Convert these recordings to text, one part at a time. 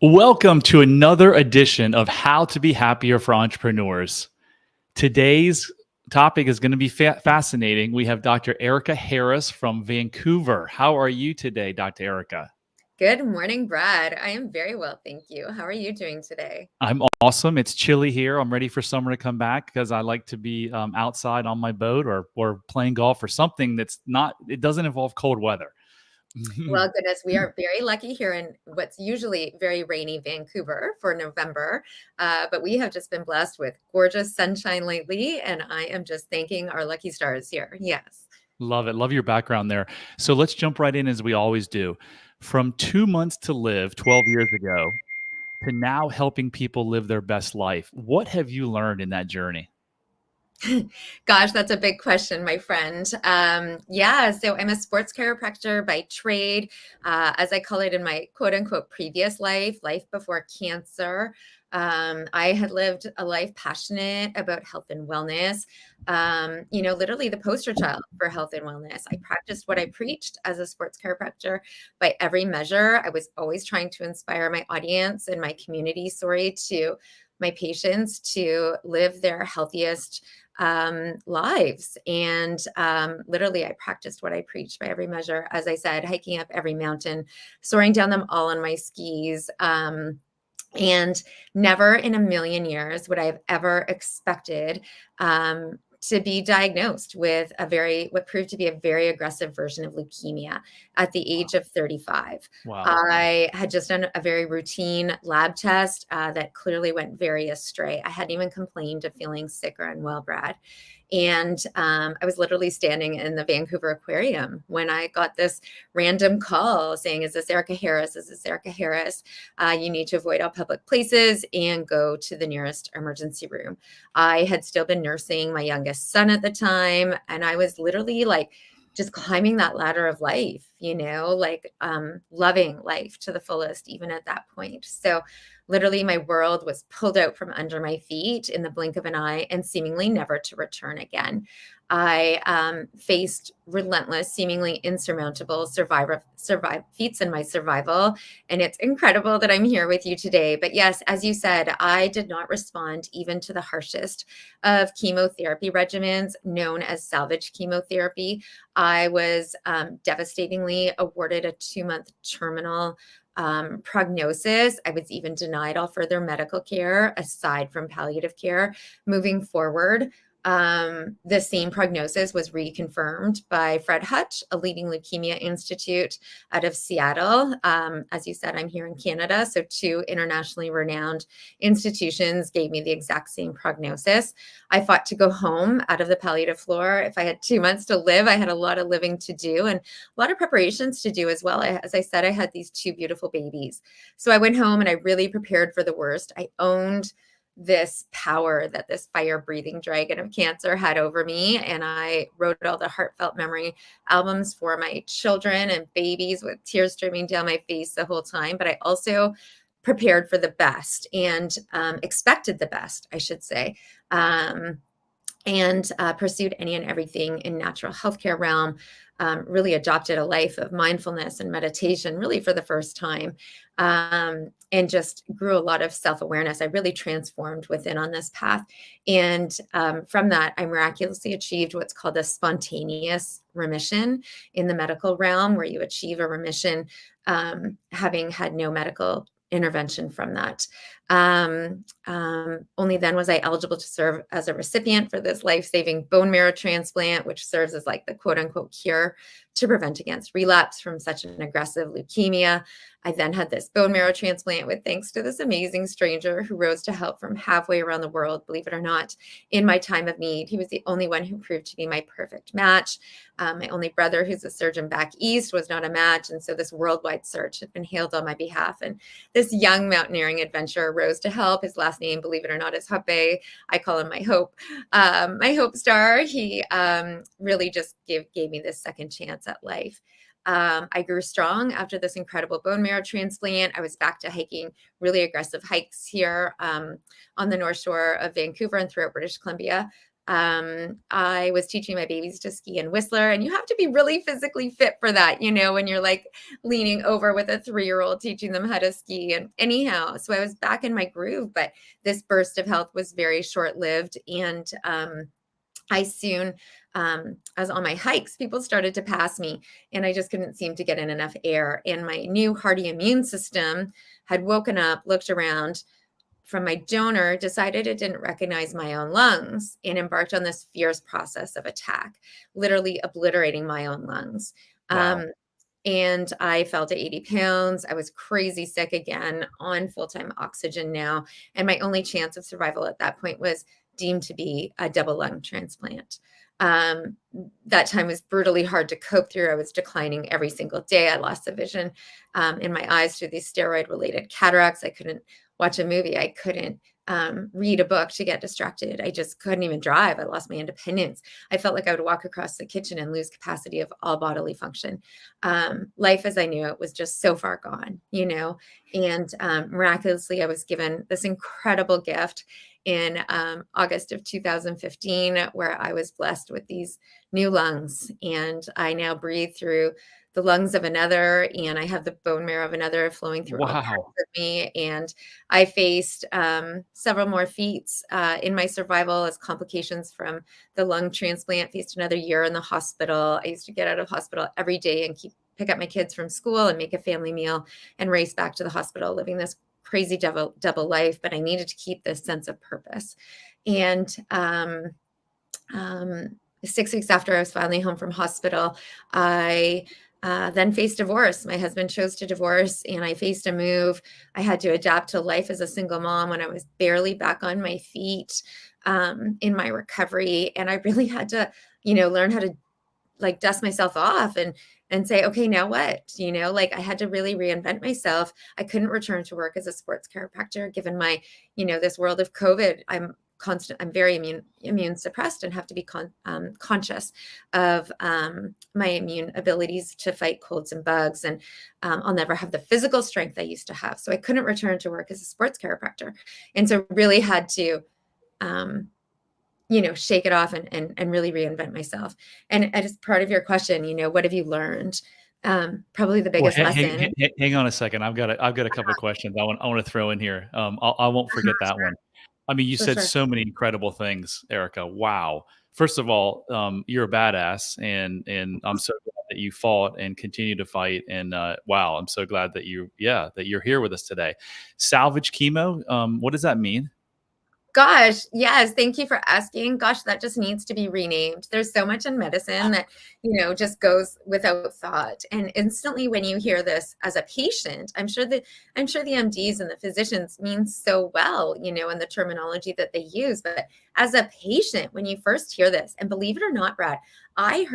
Welcome to another edition of How to Be Happier for Entrepreneurs. Today's topic is going to be fascinating. We have Dr. Erica Harris from Vancouver. How are you today, Dr. Erica? Good morning, Brad. I am very well, thank you. How are you doing today? I'm awesome. It's chilly here. I'm ready for summer to come back because I like to be outside on my boat or playing golf or something it doesn't involve cold weather. Well, goodness, we are very lucky here in what's usually very rainy Vancouver for November. But we have just been blessed with gorgeous sunshine lately, and I am just thanking our lucky stars here. Yes. Love it. Love your background there. So let's jump right in as we always do. From 2 months to live 12 years ago to now helping people live their best life. What have you learned in that journey? Gosh, that's a big question, my friend. Yeah, so I'm a sports chiropractor by trade, as I call it in my quote unquote previous life before cancer. I had lived a life passionate about health and wellness, literally the poster child for health and wellness. I practiced what I preached as a sports chiropractor by every measure. I was always trying to inspire my audience and my community, to my patients to live their healthiest lives. And literally, I practiced what I preached by every measure. As I said, hiking up every mountain, soaring down them all on my skis. And never in a million years would I have ever expected to be diagnosed with what proved to be a very aggressive version of leukemia at the age of 35. Wow. I had just done a very routine lab test that clearly went very astray. I hadn't even complained of feeling sick or unwell, Brad. And I was literally standing in the Vancouver Aquarium when I got this random call saying, "Is this Erica Harris? Is this Erica Harris? You need to avoid all public places and go to the nearest emergency room." I had still been nursing my youngest son at the time, and I was literally like just climbing that ladder of life, loving life to the fullest, even at that point. So literally my world was pulled out from under my feet in the blink of an eye and seemingly never to return again. I faced relentless, seemingly insurmountable feats in my survival. And it's incredible that I'm here with you today. But yes, as you said, I did not respond even to the harshest of chemotherapy regimens known as salvage chemotherapy. I was devastatingly awarded a 2-month terminal prognosis. I was even denied all further medical care aside from palliative care moving forward. The same prognosis was reconfirmed by Fred Hutch, a leading leukemia institute out of Seattle. As you said, I'm here in Canada, so 2 internationally renowned institutions gave me the exact same prognosis. I fought to go home out of the palliative floor. If I had 2 months to live, I had a lot of living to do and a lot of preparations to do as well. As I said, I had these 2 beautiful babies. So I went home and I really prepared for the worst. I owned this power that this fire breathing dragon of cancer had over me. And I wrote all the heartfelt memory albums for my children and babies with tears streaming down my face the whole time. But I also prepared for the best and expected the best, I should say. And pursued any and everything in natural healthcare realm, really adopted a life of mindfulness and meditation really for the first time, and just grew a lot of self-awareness. I really transformed within on this path. And from that, I miraculously achieved what's called a spontaneous remission in the medical realm, where you achieve a remission having had no medical intervention from that. Only then was I eligible to serve as a recipient for this life-saving bone marrow transplant, which serves as like the quote unquote cure to prevent against relapse from such an aggressive leukemia. I then had this bone marrow transplant with thanks to this amazing stranger who rose to help from halfway around the world, believe it or not, in my time of need. He was the only one who proved to be my perfect match. My only brother, who's a surgeon back east, was not a match. And so this worldwide search had been hailed on my behalf. And this young mountaineering adventurer rose to help. His last name, believe it or not, is Hoppe. I call him my hope star. He really just gave me this second chance at life. I grew strong after this incredible bone marrow transplant. I was back to hiking really aggressive hikes here on the North Shore of Vancouver and throughout British Columbia. I was teaching my babies to ski and Whistler, and you have to be really physically fit for that, when you're like leaning over with a 3-year-old teaching them how to ski. And anyhow, so I was back in my groove, but this burst of health was very short-lived. And I soon, as on my hikes, people started to pass me, and I just couldn't seem to get in enough air. And my new hardy immune system had woken up, looked around from my donor, decided it didn't recognize my own lungs, and embarked on this fierce process of attack, literally obliterating my own lungs. Wow. And I fell to 80 pounds. I was crazy sick again, on full-time oxygen now. And my only chance of survival at that point was deemed to be a double lung transplant. That time was brutally hard to cope through. I was declining every single day. I lost the vision in my eyes through these steroid-related cataracts. I couldn't watch a movie. I couldn't read a book to get distracted. I just couldn't even drive. I lost my independence. I felt like I would walk across the kitchen and lose capacity of all bodily function. Life as I knew it was just so far gone, and miraculously, I was given this incredible gift in August of 2015, where I was blessed with these new lungs. And I now breathe through the lungs of another, and I have the bone marrow of another flowing through all parts Wow. of me. And I faced several more feats in my survival as complications from the lung transplant. Faced another year in the hospital. I used to get out of hospital every day and pick up my kids from school and make a family meal and race back to the hospital, living this crazy double life. But I needed to keep this sense of purpose. And 6 weeks after I was finally home from hospital, I then faced divorce. My husband chose to divorce, and I faced a move. I had to adapt to life as a single mom when I was barely back on my feet in my recovery. And I really had to, learn how to like dust myself off and say, okay, now what? I had to really reinvent myself. I couldn't return to work as a sports chiropractor given my, this world of COVID. I'm very immune suppressed and have to be conscious of my immune abilities to fight colds and bugs. And I'll never have the physical strength I used to have. So I couldn't return to work as a sports chiropractor. And so really had to, shake it off and really reinvent myself. And as part of your question, what have you learned? Probably the Well, biggest lesson. hang on a second. I've got a couple of questions I want to throw in here. I won't forget that Sure. one. I mean, you For said sure. so many incredible things, Erica. Wow. First of all, you're a badass, and I'm so glad that you fought and continue to fight. And wow, I'm so glad that you're here with us today. Salvage chemo. What does that mean? Gosh, yes. Thank you for asking. Gosh, that just needs to be renamed. There's so much in medicine that, just goes without thought. And instantly when you hear this as a patient, I'm sure the MDs and the physicians mean so well, in the terminology that they use. But as a patient, when you first hear this, and believe it or not, Brad, I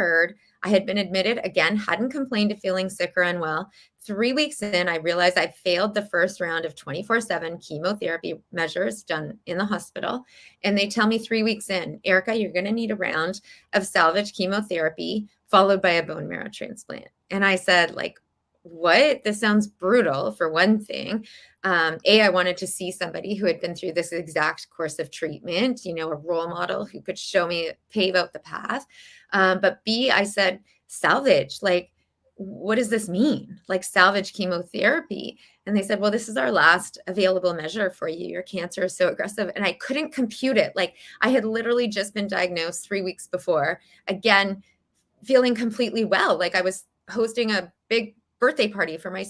had been admitted again, hadn't complained of feeling sick or unwell. 3 weeks in, I realized I failed the first round of 24/7 chemotherapy measures done in the hospital. And they tell me 3 weeks in, Erica, you're going to need a round of salvage chemotherapy followed by a bone marrow transplant. And I said, what? This sounds brutal for one thing. I wanted to see somebody who had been through this exact course of treatment, a role model who could show me, pave out the path. But B, I said, salvage, what does this mean? Salvage chemotherapy. And they said, well, this is our last available measure for you. Your cancer is so aggressive. And I couldn't compute it. I had literally just been diagnosed 3 weeks before, again, feeling completely well. I was hosting a big birthday party for my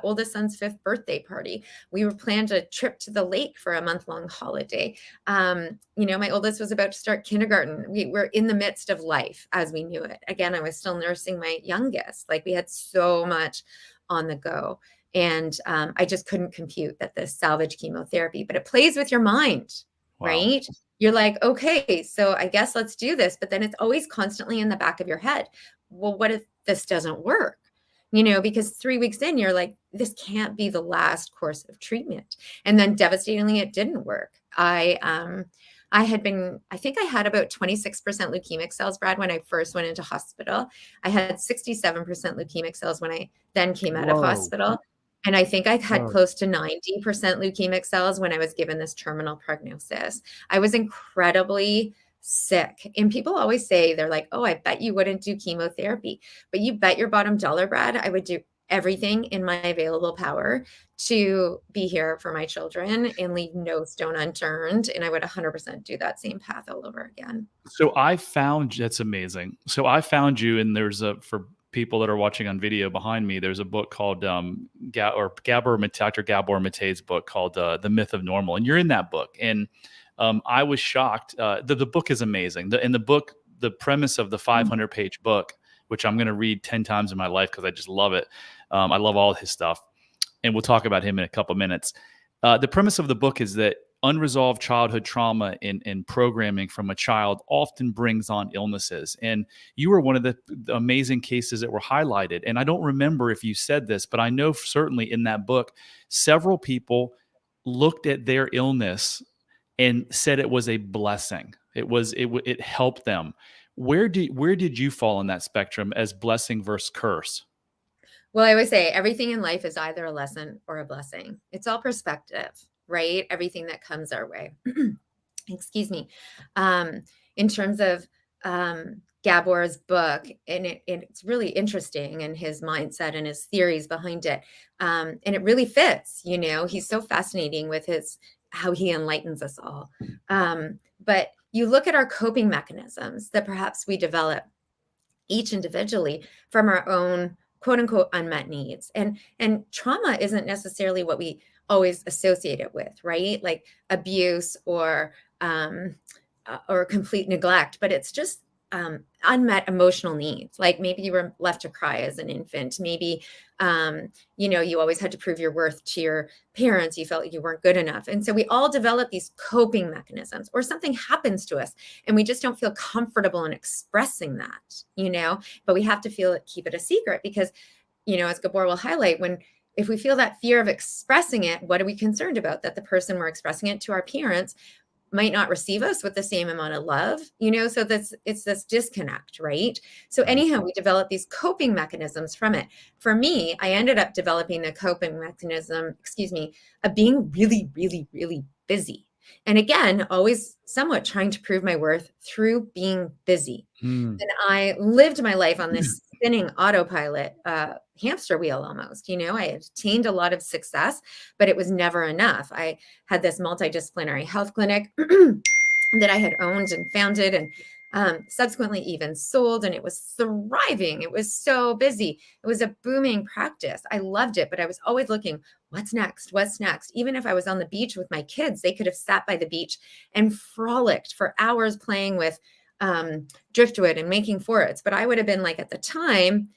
oldest son's 5th birthday party. We were planned a trip to the lake for a month-long holiday. My oldest was about to start kindergarten. We were in the midst of life as we knew it. Again, I was still nursing my youngest. We had so much on the go. And I just couldn't compute that this salvage chemotherapy, but it plays with your mind, Wow. right? You're like, okay, so I guess let's do this. But then it's always constantly in the back of your head. Well, what if this doesn't work? Because 3 weeks in, you're like, this can't be the last course of treatment. And then devastatingly, it didn't work. I think I had about 26% leukemic cells, Brad, when I first went into hospital. I had 67% leukemic cells when I then came out of Whoa. hospital. And I think I had Whoa. close to 90% leukemic cells when I was given this terminal prognosis. I was incredibly sick. And people always say, they're like, oh, I bet you wouldn't do chemotherapy, but you bet your bottom dollar, Brad, I would do everything in my available power to be here for my children and leave no stone unturned. And I would 100% do that same path all over again. So I found that's amazing. So I found you, and there's a for people that are watching on video behind me. There's a book called Gabor Maté, Dr. Gabor Mate's book called The Myth of Normal, and you're in that book. And I was shocked. The book is amazing. In the book, the premise of the 500-page book, which I'm going to read 10 times in my life because I just love it. I love all his stuff, and we'll talk about him in a couple minutes. The premise of the book is that unresolved childhood trauma and programming from a child often brings on illnesses. And you were one of the amazing cases that were highlighted. And I don't remember if you said this, but I know certainly in that book, several people looked at their illness and said it was a blessing. It helped them. Where did you fall in that spectrum as blessing versus curse? Well, I always say everything in life is either a lesson or a blessing. It's all perspective, right? Everything that comes our way. Excuse me. In terms of Gabor's book, and it's really interesting, and his mindset and his theories behind it. And it really fits, he's so fascinating with how he enlightens us all. But you look at our coping mechanisms that perhaps we develop each individually from our own quote unquote unmet needs. And trauma isn't necessarily what we always associate it with, right? Like abuse or complete neglect, but it's just unmet emotional needs. Like maybe you were left to cry as an infant. Maybe, you always had to prove your worth to your parents. You felt like you weren't good enough. And so we all develop these coping mechanisms, or something happens to us and we just don't feel comfortable in expressing that, but we have to keep it a secret because, as Gabor will highlight, if we feel that fear of expressing it, what are we concerned about? That the person we're expressing it to, our parents, might not receive us with the same amount of love, so it's this disconnect, right? So anyhow, we develop these coping mechanisms from it. For me, I ended up developing the coping mechanism, of being really, really, really busy. And again, always somewhat trying to prove my worth through being busy. And I lived my life on this spinning autopilot hamster wheel almost. I had attained a lot of success, but it was never enough. I had this multidisciplinary health clinic that I had owned and founded and subsequently even sold, and it was thriving. It was so busy. It was a booming practice. I loved it, but I was always looking, what's next? What's next? Even if I was on the beach with my kids, they could have sat by the beach and frolicked for hours playing with driftwood and making forts. But I would have been like, at the time,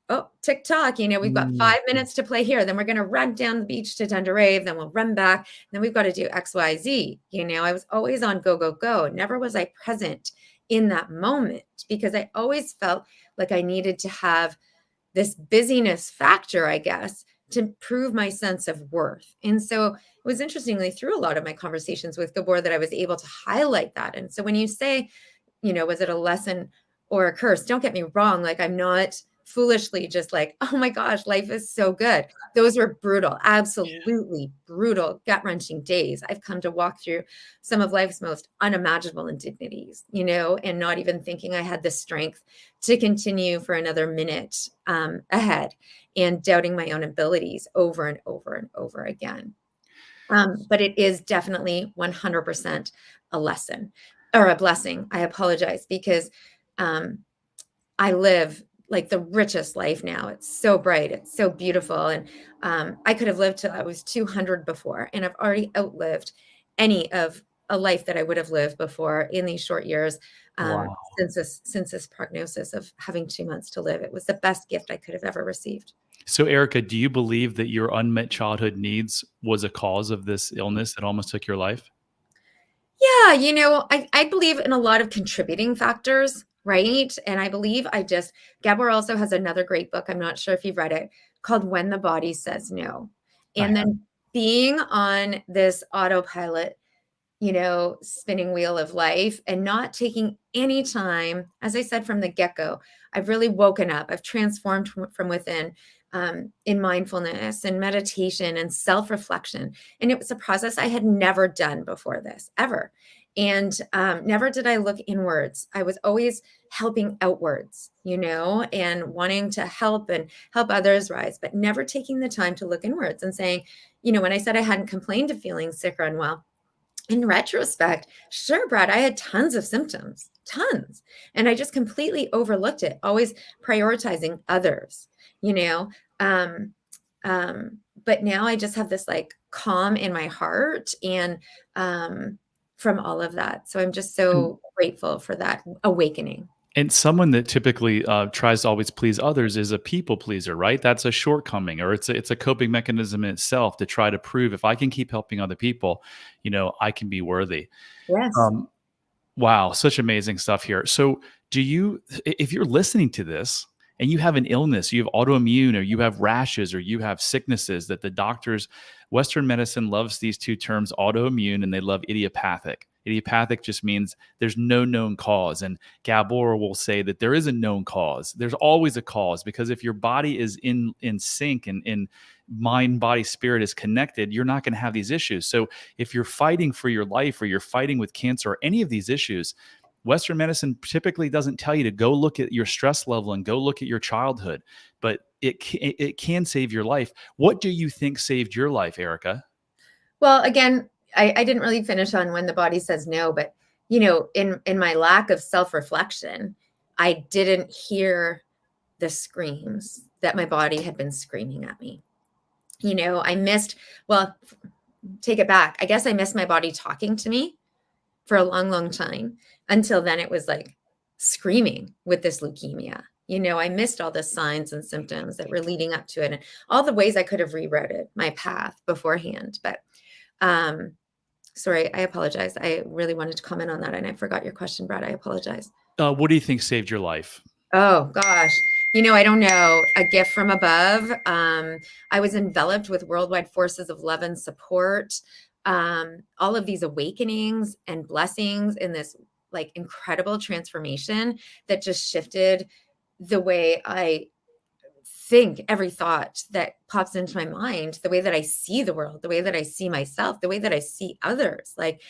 oh, TikTok, we've got 5 minutes to play here. Then we're going to run down the beach to Thunder Rave. Then we'll run back. Then we've got to do X, Y, Z. I was always on go, go, go. Never was I present in that moment because I always felt like I needed to have this busyness factor, I guess, to prove my sense of worth. And so it was interestingly through a lot of my conversations with Gabor that I was able to highlight that. And so when you say, was it a lesson or a curse? Don't get me wrong. Like, I'm not foolishly just like, oh my gosh, life is so good. Those were brutal, absolutely brutal, gut-wrenching days. I've come to walk through some of life's most unimaginable indignities, and not even thinking I had the strength to continue for another minute ahead, and doubting my own abilities over and over and over again. But it is definitely 100% a lesson or a blessing. I apologize, because I live like the richest life now. It's so bright. It's so beautiful. And I could have lived till I was 200 before, and I've already outlived any of a life that I would have lived before in these short years. Wow. Since this prognosis of having 2 months to live. It was the best gift I could have ever received. So, Erica, do you believe that your unmet childhood needs was a cause of this illness that almost took your life? Yeah, I believe in a lot of contributing factors, right? And I believe Gabor also has another great book, I'm not sure if you've read it, called When the Body Says No. And then being on this autopilot, spinning wheel of life and not taking any time, as I said from the get-go, I've really woken up. I've transformed from within in mindfulness and meditation and self-reflection. And it was a process I had never done before this, ever. And never did I look inwards. I was always helping outwards, and wanting to help and help others rise, but never taking the time to look inwards and saying, when I said I hadn't complained of feeling sick or unwell, in retrospect, sure, Brad, I had tons of symptoms, tons. And I just completely overlooked it, always prioritizing others, you know? Um, but now I just have this like calm in my heart and from all of that. So I'm just so grateful for that awakening. And someone that typically tries to always please others is a people pleaser, right? That's a shortcoming, or it's a coping mechanism in itself to try to prove if I can keep helping other people, I can be worthy. Yes. Um, wow, such amazing stuff here. So, if you're listening to this and you have an illness, you have autoimmune, or you have rashes, or you have sicknesses that the doctors, Western medicine loves these two terms, autoimmune, and they love idiopathic. Idiopathic just means there's no known cause. And Gabor will say that there is a known cause. There's always a cause, because if your body is in sync and in mind, body, spirit is connected, you're not going to have these issues. So if you're fighting for your life, or you're fighting with cancer or any of these issues, Western medicine typically doesn't tell you to go look at your stress level and go look at your childhood, but it can save your life. What do you think saved your life, Erica? Well, again, I didn't really finish on when the body says no, but in my lack of self-reflection, I didn't hear the screams that my body had been screaming at me. I missed, well, take it back. I guess I missed my body talking to me for a long, long time. Until then, it was like screaming with this leukemia. I missed all the signs and symptoms that were leading up to it and all the ways I could have rerouted my path beforehand. But sorry, I apologize. I really wanted to comment on that and I forgot your question, Brad. I apologize. What do you think saved your life? Oh gosh. I don't know. A gift from above. I was enveloped with worldwide forces of love and support. All of these awakenings and blessings in this like incredible transformation that just shifted the way I think, every thought that pops into my mind, the way that I see the world, the way that I see myself, the way that I see others, like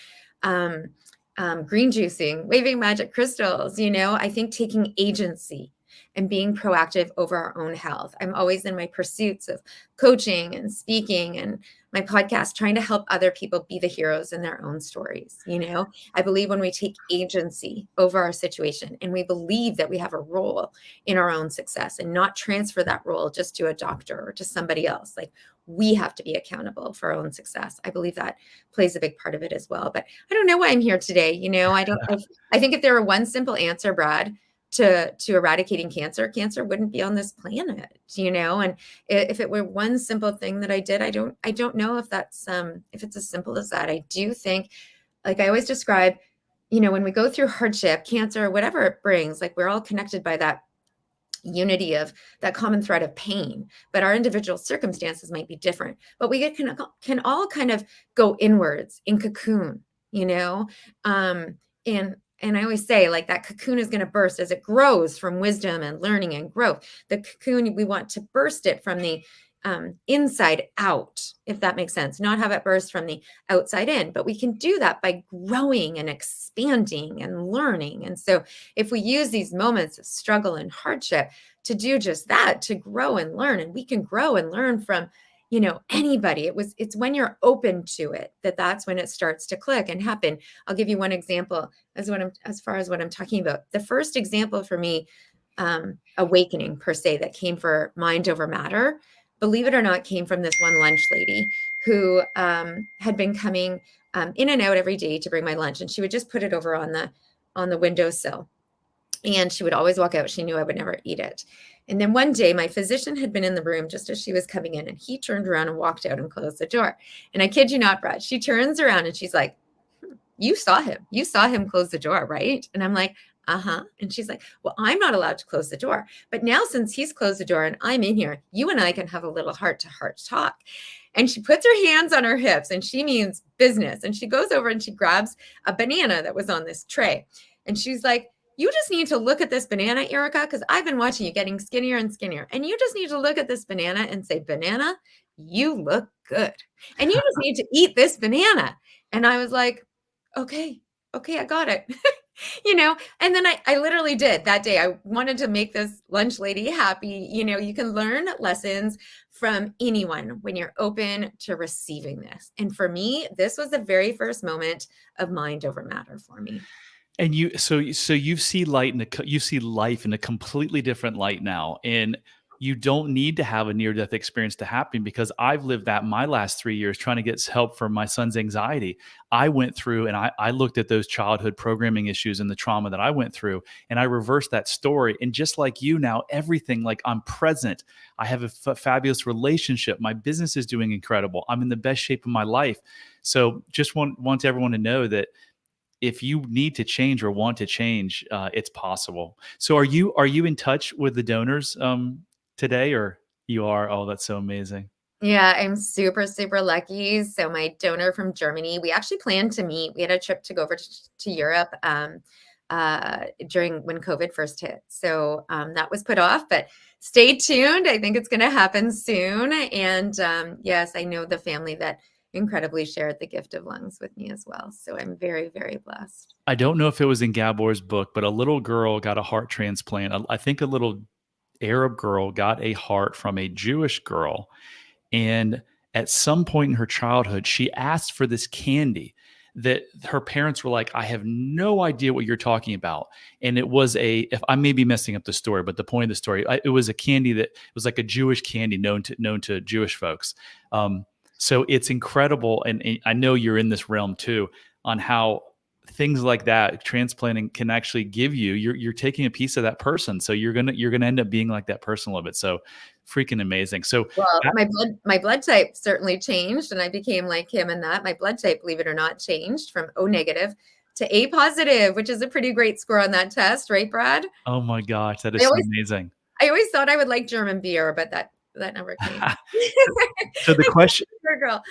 green juicing, waving magic crystals, I think taking agency and being proactive over our own health. I'm always in my pursuits of coaching and speaking and my podcast, trying to help other people be the heroes in their own stories. I believe when we take agency over our situation and we believe that we have a role in our own success and not transfer that role just to a doctor or to somebody else, like we have to be accountable for our own success. I believe that plays a big part of it as well. But I don't know why I'm here today. I think if there were one simple answer, Brad, to eradicating cancer wouldn't be on this planet, and if it were one simple thing that I did, I don't know if that's if it's as simple as that. I do think, like I always describe, when we go through hardship, cancer, whatever it brings, like we're all connected by that unity of that common thread of pain, but our individual circumstances might be different, but we can all kind of go inwards in cocoon, and I always say, like, that cocoon is going to burst as it grows from wisdom and learning and growth. The cocoon, we want to burst it from the inside out, if that makes sense, not have it burst from the outside in. But we can do that by growing and expanding and learning. And so if we use these moments of struggle and hardship to do just that, to grow and learn, and we can grow and learn from anybody. It's when you're open to it that's when it starts to click and happen. I'll give you one example as far as what I'm talking about. The first example for me, awakening per se, that came for mind over matter, believe it or not, came from this one lunch lady who had been coming in and out every day to bring my lunch, and she would just put it over on the windowsill. And she would always walk out. She knew I would never eat it. And then one day, my physician had been in the room just as she was coming in, and he turned around and walked out and closed the door. And I kid you not, Brad, she turns around and she's like, you saw him close the door, right? And I'm like, uh-huh. And she's like, well, I'm not allowed to close the door. But now, since he's closed the door and I'm in here, you and I can have a little heart-to-heart talk. And she puts her hands on her hips, and she means business. And she goes over and she grabs a banana that was on this tray. And she's like, you just need to look at this banana, Erica, because I've been watching you getting skinnier and skinnier. And you just need to look at this banana and say, banana, you look good. And you just need to eat this banana. And I was like, okay. okay, I got it. And then I literally did that day. I wanted to make this lunch lady happy. You can learn lessons from anyone when you're open to receiving this. And for me, this was the very first moment of mind over matter for me. And so you see light you see life in a completely different light now, and you don't need to have a near death experience to happen, because I've lived that my last 3 years trying to get help for my son's anxiety. I went through and I looked at those childhood programming issues and the trauma that I went through, and I reversed that story. And just like you now, everything, like, I'm present. I have a fabulous relationship. My business is doing incredible. I'm in the best shape of my life. So just want everyone to know that if you need to change or want to change, it's possible. So are you in touch with the donors today, or you are? Oh, that's so amazing. Yeah, I'm super, super lucky. So my donor from Germany, we actually planned to meet. We had a trip to go over to Europe during when COVID first hit. So that was put off, but stay tuned. I think it's going to happen soon. And yes, I know the family that incredibly shared the gift of lungs with me as well. So I'm very, very blessed. I don't know if it was in Gabor's book, but a little girl got a heart transplant. I think a little Arab girl got a heart from a Jewish girl. And at some point in her childhood, she asked for this candy that her parents were like, I have no idea what you're talking about. And it was if I may be messing up the story, but the point of the story, it was a candy that was like a Jewish candy known to Jewish folks. So it's incredible. And I know you're in this realm too, on how things like that transplanting can actually give you're taking a piece of that person. So you're gonna end up being like that person a little bit. So freaking amazing. So Well, my blood type certainly changed, and I became like him in that. My blood type, believe it or not, changed from O negative to A positive, which is a pretty great score on that test, right, Brad? oh my gosh, that I is so always amazing. I always thought I would like German beer, but that never came. So the question Poor girl.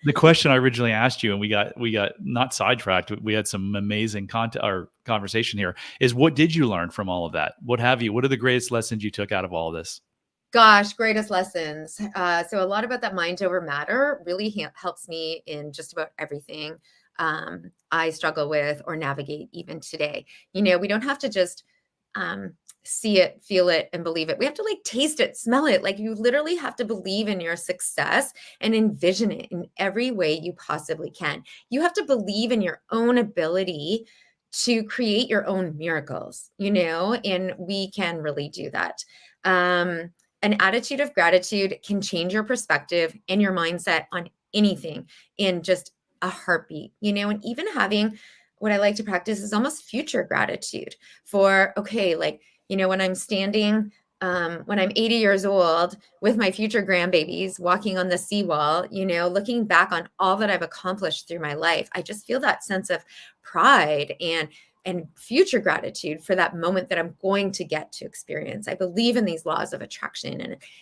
the question I originally asked you, and we got not sidetracked, we had some amazing content or conversation here, is what did you learn from all of that? What are the greatest lessons you took out of all of this? Gosh, greatest lessons. So a lot about that mind over matter really helps me in just about everything I struggle with or navigate even today. We don't have to just see it, feel it, and believe it. We have to like taste it, smell it. Like you literally have to believe in your success and envision it in every way you possibly can. You have to believe in your own ability to create your own miracles, and we can really do that. Um, an attitude of gratitude can change your perspective and your mindset on anything in just a heartbeat, and even having what I like to practice is almost future gratitude for, okay, like, when I'm standing, when I'm 80 years old with my future grandbabies walking on the seawall, looking back on all that I've accomplished through my life, I just feel that sense of pride and future gratitude for that moment that I'm going to get to experience. I believe in these laws of attraction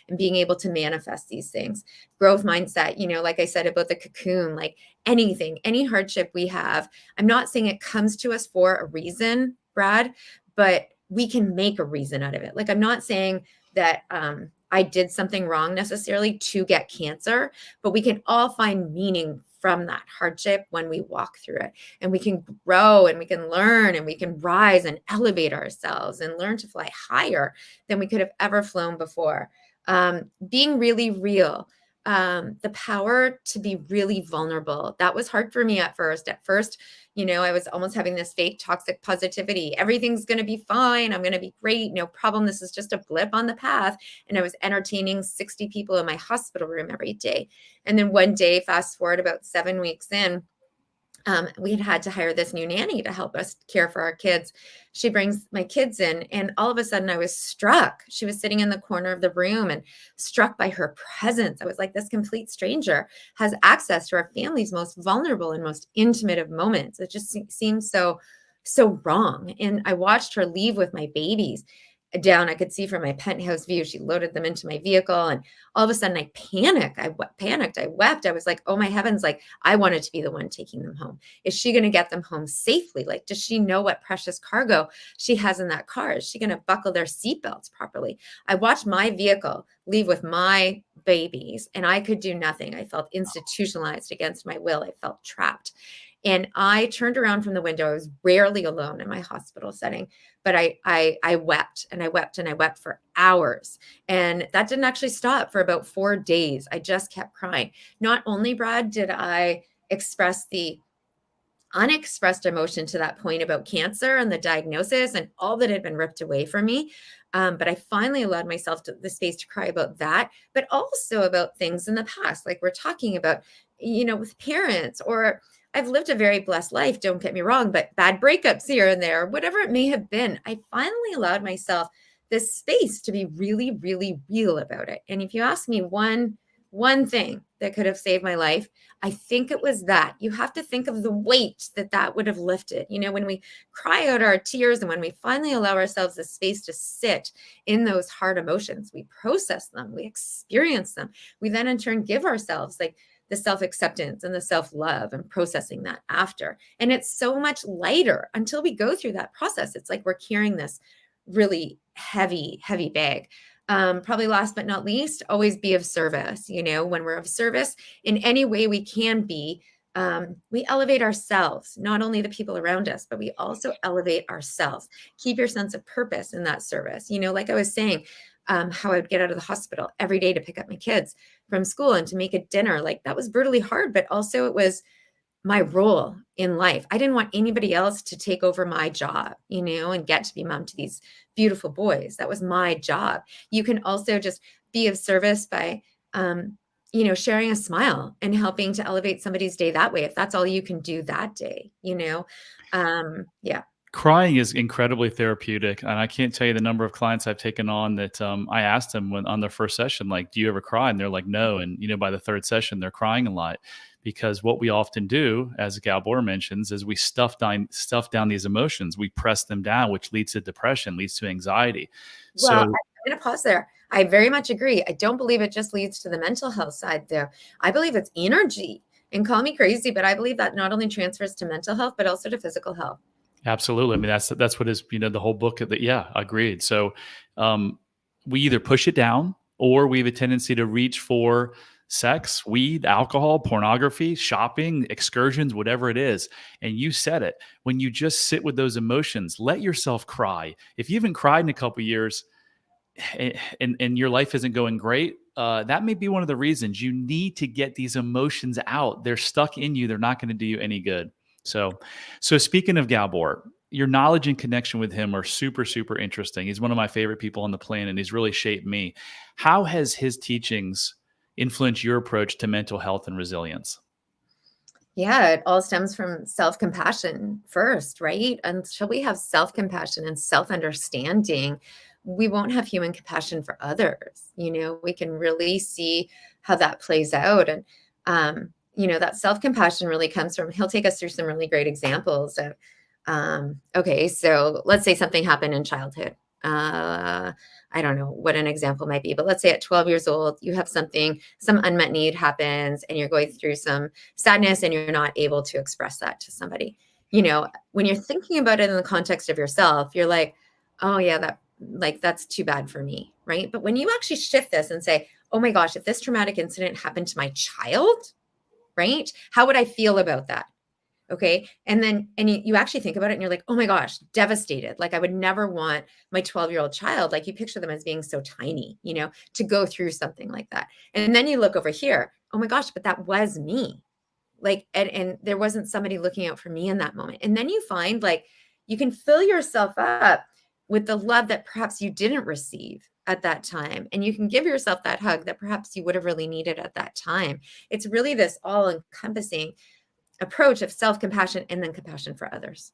and being able to manifest these things. Growth mindset, like I said about the cocoon, like anything, any hardship we have, I'm not saying it comes to us for a reason, Brad, but we can make a reason out of it. Like I'm not saying that I did something wrong necessarily to get cancer, but we can all find meaning from that hardship when we walk through it, and we can grow and we can learn and we can rise and elevate ourselves and learn to fly higher than we could have ever flown before. Being really real, the power to be really vulnerable. That was hard for me at first. I was almost having this fake toxic positivity. Everything's going to be fine. I'm going to be great. No problem. This is just a blip on the path. And I was entertaining 60 people in my hospital room every day. And then one day, fast forward about 7 weeks in, we had to hire this new nanny to help us care for our kids. She brings my kids in, and all of a sudden I was struck. She was sitting in the corner of the room and struck by her presence. I was like, this complete stranger has access to our family's most vulnerable and most intimate of moments. It just seems so wrong. And I watched her leave with my babies down. I could see from my penthouse view. She loaded them into my vehicle, and all of a sudden I panicked. I wept. I was like, oh my heavens, like I wanted to be the one taking them home. Is she going to get them home safely? Like, does she know what precious cargo she has in that car? Is she going to buckle their seatbelts properly? I watched my vehicle leave with my babies, and I could do nothing. I felt institutionalized against my will. I felt trapped. And I turned around from the window. I was rarely alone in my hospital setting, but I wept and I wept and I wept for hours. And that didn't actually stop for about 4 days. I just kept crying. Not only, Brad, did I express the unexpressed emotion to that point about cancer and the diagnosis and all that had been ripped away from me. But I finally allowed myself the space to cry about that, but also about things in the past, like we're talking about, with parents, or I've lived a very blessed life, don't get me wrong, but bad breakups here and there, whatever it may have been. I finally allowed myself this space to be really, really real about it. And if you ask me one thing that could have saved my life, I think it was that. You have to think of the weight that would have lifted. When we cry out our tears and when we finally allow ourselves the space to sit in those hard emotions, we process them, we experience them. We then in turn give ourselves like the self-acceptance and the self-love and processing that after. And it's so much lighter until we go through that process. It's like we're carrying this really heavy, heavy bag. Probably last but not least, always be of service. When we're of service in any way we can be, we elevate ourselves, not only the people around us, but we also elevate ourselves. Keep your sense of purpose in that service. Like I was saying, how I would get out of the hospital every day to pick up my kids from school and to make a dinner. Like that was brutally hard, but also it was my role in life. I didn't want anybody else to take over my job, and get to be mom to these beautiful boys. That was my job. You can also just be of service by, sharing a smile and helping to elevate somebody's day that way. If that's all you can do that day, yeah. Crying is incredibly therapeutic, and I can't tell you the number of clients I've taken on that I asked them when on their first session, like, "Do you ever cry?" And they're like, "No." And by the third session, they're crying a lot because what we often do, as Gabor mentions, is we stuff down these emotions. We press them down, which leads to depression, leads to anxiety. Well, I'm So going to pause there. I very much agree. I don't believe it just leads to the mental health side there. I believe it's energy. And call me crazy, but I believe that not only transfers to mental health, but also to physical health. absolutely. I mean, that's what is, the whole book of the, yeah, agreed. So we either push it down or we have a tendency to reach for sex, weed, alcohol, pornography, shopping, excursions, whatever it is. And you said it, when you just sit with those emotions, let yourself cry. If you haven't cried in a couple of years and your life isn't going great, that may be one of the reasons. You need to get these emotions out. They're stuck in you. They're not going to do you any good. So speaking of Gabor, your knowledge and connection with him are super, super interesting. He's one of my favorite people on the planet, and he's really shaped me. How has his teachings influenced your approach to mental health and resilience? Yeah, it all stems from self-compassion first, right? Until we have self-compassion and self-understanding, we won't have human compassion for others. We can really see how that plays out. And, that self-compassion really comes from, he'll take us through some really great examples of, okay, so let's say something happened in childhood. I don't know what an example might be, but let's say at 12 years old, you have some unmet need happens and you're going through some sadness and you're not able to express that to somebody. When you're thinking about it in the context of yourself, you're like, oh yeah, that's too bad for me. Right. But when you actually shift this and say, oh my gosh, if this traumatic incident happened to my child, right, how would I feel about that? Okay. And then, you actually think about it and you're like, oh my gosh, devastated. Like I would never want my 12-year-old child, like you picture them as being so tiny, to go through something like that. And then you look over here, oh my gosh, but that was me. Like, and there wasn't somebody looking out for me in that moment. And then you find like, you can fill yourself up with the love that perhaps you didn't receive at that time. And you can give yourself that hug that perhaps you would have really needed at that time. It's really this all encompassing approach of self-compassion and then compassion for others.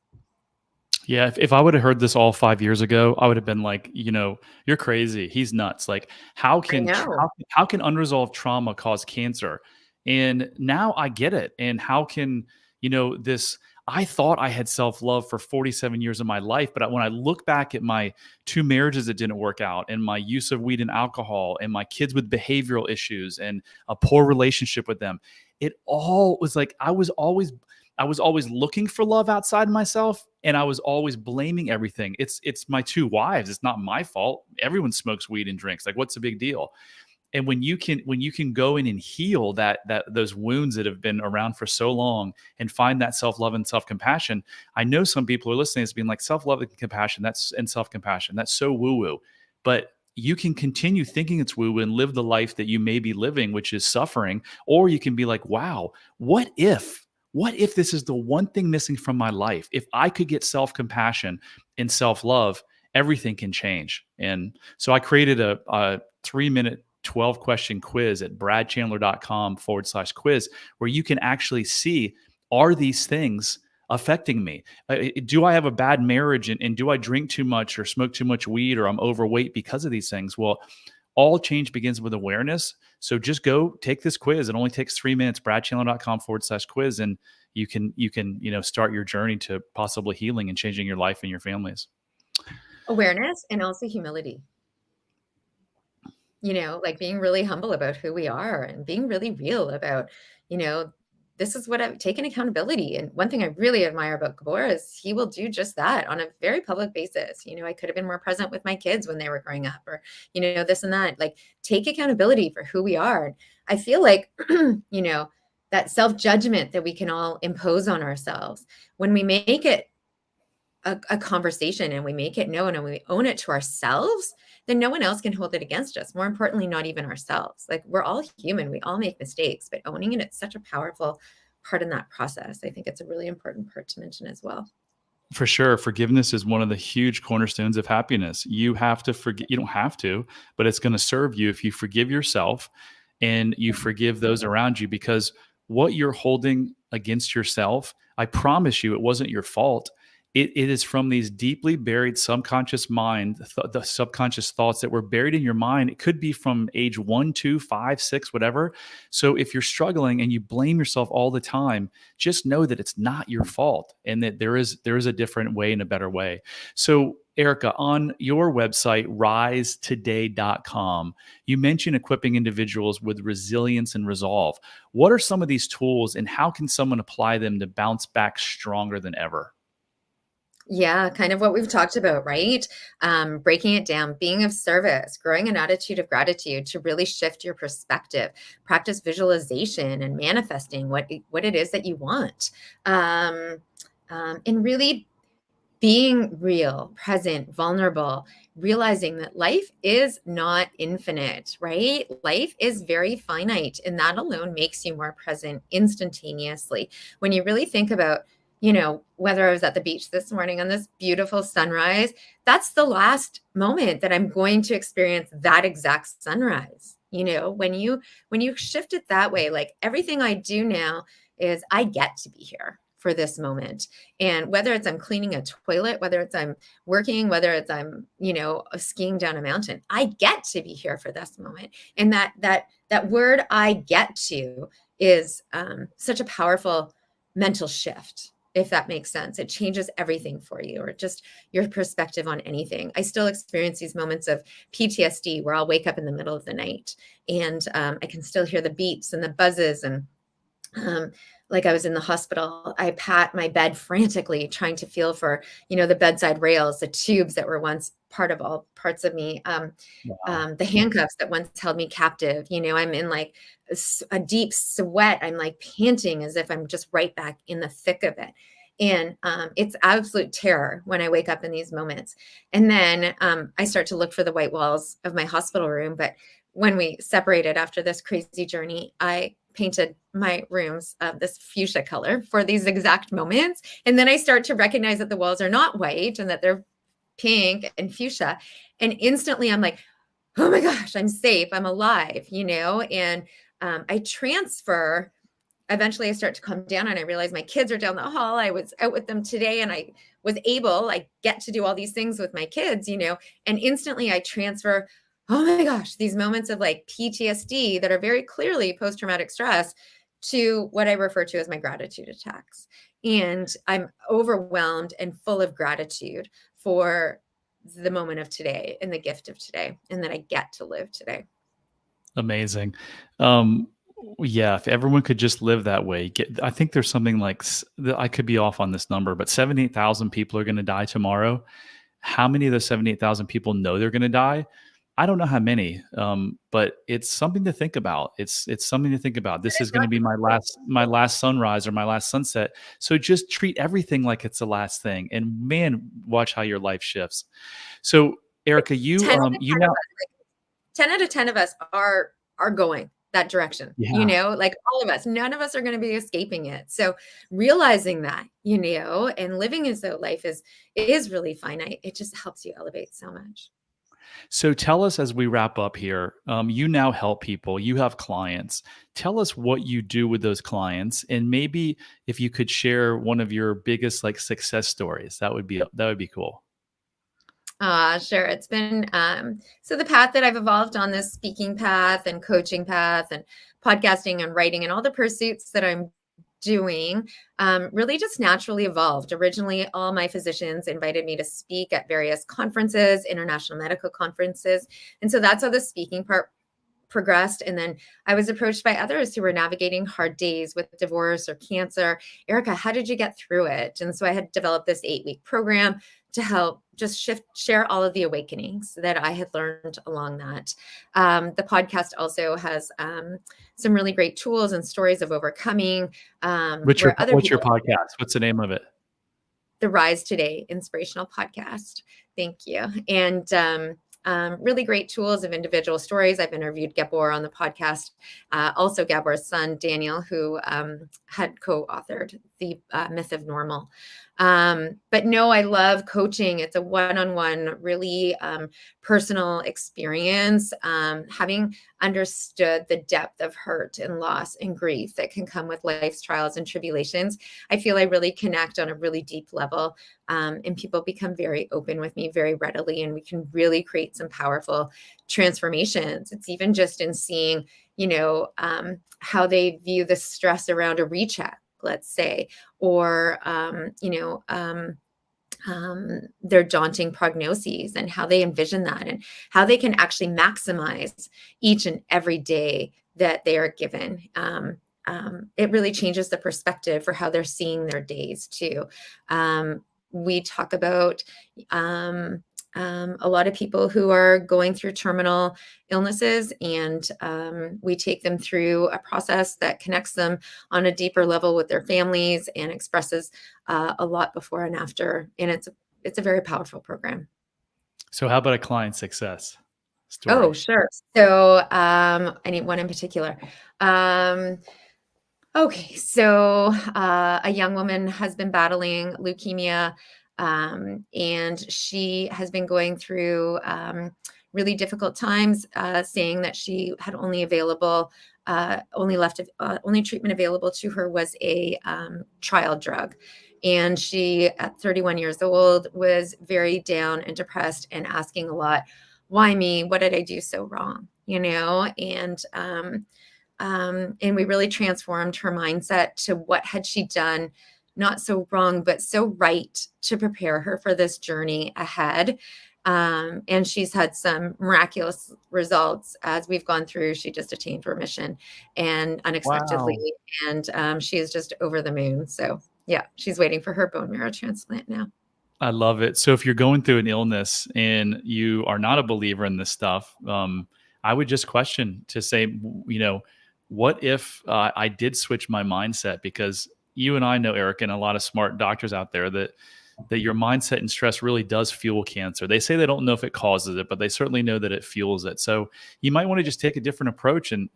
Yeah, if I would have heard this all 5 years ago, I would have been like, you're crazy. He's nuts. Like, how I can know. how can unresolved trauma cause cancer? And now I get it. And how can this? I thought I had self-love for 47 years of my life, but when I look back at my two marriages that didn't work out, and my use of weed and alcohol, and my kids with behavioral issues, and a poor relationship with them, it all was like I was always looking for love outside myself, and I was always blaming everything. It's my two wives. It's not my fault. Everyone smokes weed and drinks. Like, what's the big deal? And when you can go in and heal those wounds that have been around for so long and find that self-love and self-compassion. I know some people are listening to being like, self-love and compassion, and self-compassion, that's so woo-woo. But you can continue thinking it's woo-woo and live the life that you may be living, which is suffering. Or you can be like, wow, what if this is the one thing missing from my life? If I could get self-compassion and self-love, everything can change. And so I created a 3-minute 12-question quiz at bradchandler.com/quiz, where you can actually see, are these things affecting me? Do I have a bad marriage, and do I drink too much or smoke too much weed, or I'm overweight because of these things? Well, all change begins with awareness. So just go take this quiz. It only takes 3 minutes, bradchandler.com/quiz. And you can, start your journey to possibly healing and changing your life and your families. Awareness and also humility. Like being really humble about who we are and being really real about, this is what I've taken accountability. And one thing I really admire about Gabor is he will do just that on a very public basis. I could have been more present with my kids when they were growing up, or, this and that, like take accountability for who we are. And I feel like, that self-judgment that we can all impose on ourselves, when we make it a conversation and we make it known and we own it to ourselves, then no one else can hold it against us. More importantly, not even ourselves. Like, we're all human. We all make mistakes, but owning it's such a powerful part in that process. I think it's a really important part to mention as well. For sure. Forgiveness is one of the huge cornerstones of happiness. You have to forget. You don't have to, but it's going to serve you if you forgive yourself and you forgive those around you, because what you're holding against yourself, I promise you, it wasn't your fault. It is from these deeply buried subconscious mind, the subconscious thoughts that were buried in your mind. It could be from age 1, 2, 5, 6, whatever. So if you're struggling and you blame yourself all the time, just know that it's not your fault, and that there is a different way and a better way. So Erica, on your website, risetoday.com, you mentioned equipping individuals with resilience and resolve. What are some of these tools, and how can someone apply them to bounce back stronger than ever? Yeah, kind of what we've talked about, right? Breaking it down, being of service, growing an attitude of gratitude to really shift your perspective, practice visualization and manifesting what it is that you want. And really being real, present, vulnerable, realizing that life is not infinite, right? Life is very finite, and that alone makes you more present instantaneously. When you really think about, whether I was at the beach this morning on this beautiful sunrise, that's the last moment that I'm going to experience that exact sunrise. When you shift it that way, like everything I do now is I get to be here for this moment. And whether it's I'm cleaning a toilet, whether it's I'm working, whether it's I'm, skiing down a mountain, I get to be here for this moment. And that word I get to is such a powerful mental shift. If that makes sense, it changes everything for you, or just your perspective on anything. I still experience these moments of PTSD where I'll wake up in the middle of the night and I can still hear the beeps and the buzzes. And like I was in the hospital, I pat my bed frantically, trying to feel for, the bedside rails, the tubes that were once part of all parts of me, the handcuffs that once held me captive. I'm in like a deep sweat. I'm like panting as if I'm just right back in the thick of it. And it's absolute terror when I wake up in these moments. And then I start to look for the white walls of my hospital room. But when we separated after this crazy journey, I painted my rooms this fuchsia color for these exact moments. And then I start to recognize that the walls are not white and that they're pink and fuchsia. And instantly I'm like, oh my gosh, I'm safe. I'm alive, and I transfer. Eventually I start to calm down and I realize my kids are down the hall. I was out with them today and I get to do all these things with my kids, and instantly I transfer, oh my gosh, these moments of like PTSD that are very clearly post-traumatic stress to what I refer to as my gratitude attacks. And I'm overwhelmed and full of gratitude for the moment of today and the gift of today, and that I get to live today. Amazing. Yeah, if everyone could just live that way. I think there's something like, I could be off on this number, but 78,000 people are going to die tomorrow. How many of those 78,000 people know they're going to die? I don't know how many, but it's something to think about. It's something to think about. This is going to be my last sunrise or my last sunset. So just treat everything like it's the last thing, and man, watch how your life shifts. So Erica, 10 out of 10 you of now, us, like 10 out of 10 of us are going that direction, yeah. like all of us, none of us are going to be escaping it. So realizing that, and living as though life is really finite, it just helps you elevate so much. So tell us as we wrap up here, you now help people, you have clients. Tell us what you do with those clients, and maybe if you could share one of your biggest like success stories, that would be cool. Sure. It's been so the path that I've evolved on, this speaking path and coaching path and podcasting and writing and all the pursuits that I'm doing really just naturally evolved. Originally, all my physicians invited me to speak at various conferences, international medical conferences. And so that's how the speaking part progressed. And then I was approached by others who were navigating hard days with divorce or cancer. Erica, how did you get through it? And so I had developed this 8-week program to help just share all of the awakenings that I had learned along that. The podcast also has some really great tools and stories of overcoming. What's Where other your people, podcast? What's the name of it? the Rise Today Inspirational Podcast. Thank you. And really great tools of individual stories. I've interviewed Gabor on the podcast, also Gabor's son, Daniel, who had co-authored The Myth of Normal. But no, I love coaching. It's a one-on-one, really personal experience. Having understood the depth of hurt and loss and grief that can come with life's trials and tribulations, I feel I really connect on a really deep level. And people become very open with me very readily, and we can really create some powerful transformations. It's even just in seeing, how they view the stress around a recheck, let's say, or, their daunting prognoses and how they envision that and how they can actually maximize each and every day that they are given. It really changes the perspective for how they're seeing their days too. We talk about a lot of people who are going through terminal illnesses, and we take them through a process that connects them on a deeper level with their families and expresses a lot before and after. And it's a very powerful program. So how about a client success story? Oh, sure. So I need one in particular. Okay, so a young woman has been battling leukemia, and she has been going through really difficult times, saying that she had only treatment available to her was a trial drug. And she, at 31 years old, was very down and depressed and asking a lot, why me? What did I do so wrong? And we really transformed her mindset to what had she done not so wrong, but so right to prepare her for this journey ahead. And she's had some miraculous results as we've gone through. She just attained remission and unexpectedly, Wow. and she is just over the moon. So yeah, she's waiting for her bone marrow transplant now. I love it. So if you're going through an illness and you are not a believer in this stuff, I would just question to say, what if I did switch my mindset? Because you and I know, Eric, and a lot of smart doctors out there that your mindset and stress really does fuel cancer. They say they don't know if it causes it, but they certainly know that it fuels it. So you might want to just take a different approach. And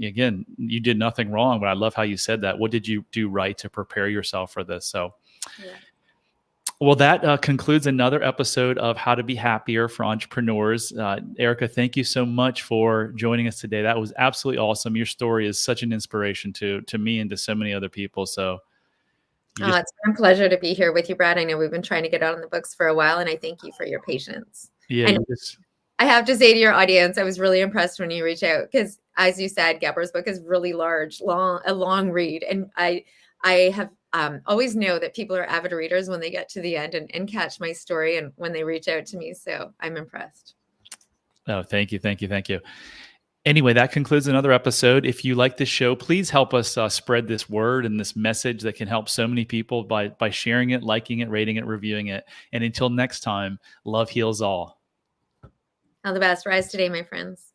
again, you did nothing wrong, but I love how you said that. What did you do right to prepare yourself for this? So, yeah. Well, that concludes another episode of How to Be Happier for Entrepreneurs. Erica, thank you so much for joining us today. That was absolutely awesome. Your story is such an inspiration to me and to so many other people. So, it's been a pleasure to be here with you, Brad. I know we've been trying to get out on the books for a while, and I thank you for your patience. Yeah, and I have to say to your audience, I was really impressed when you reached out because, as you said, Gabor's book is really large, a long read, and I have always know that people are avid readers when they get to the end and catch my story and when they reach out to me. So I'm impressed. Oh, thank you. Thank you. Thank you. Anyway, that concludes another episode. If you like this show, please help us spread this word and this message that can help so many people by sharing it, liking it, rating it, reviewing it. And until next time, love heals all. All the best. Rise today, my friends.